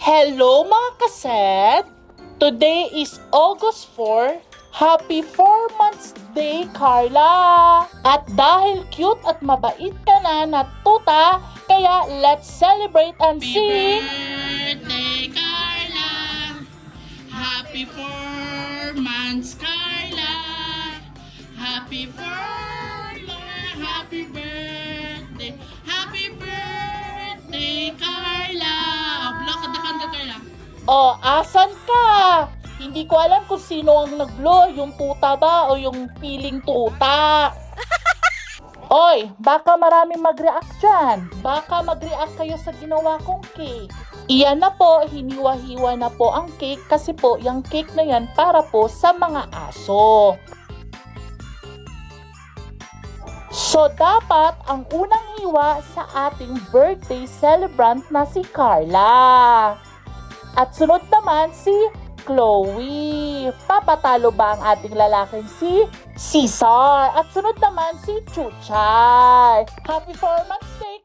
Hello mga kaset! Today is August 4. Happy 4 months day, Carla! At dahil cute at mabait ka na tuta, kaya let's celebrate and sing! Happy birthday, Carla! Happy 4 months, Carla! Happy 4 months, happy birthday! Happy birthday, Carla! Block at the candle, Carla. Oh, asan ka? Hindi ko alam kung sino ang nag-blow, yung tuta ba o yung piling tuta. Oy, baka maraming mag-react dyan. Baka mag-react kayo sa ginawa kong cake. Iyan na po, hiniwa-hiwa na po ang cake kasi po yung cake na yan para po sa mga aso. So, dapat ang unang hiwa sa ating birthday celebrant na si Carla. At sunod naman si Chloe. Papatalo ba ang ating lalaking si Cesar? At sunod naman si Chuchay. Happy 4 months day,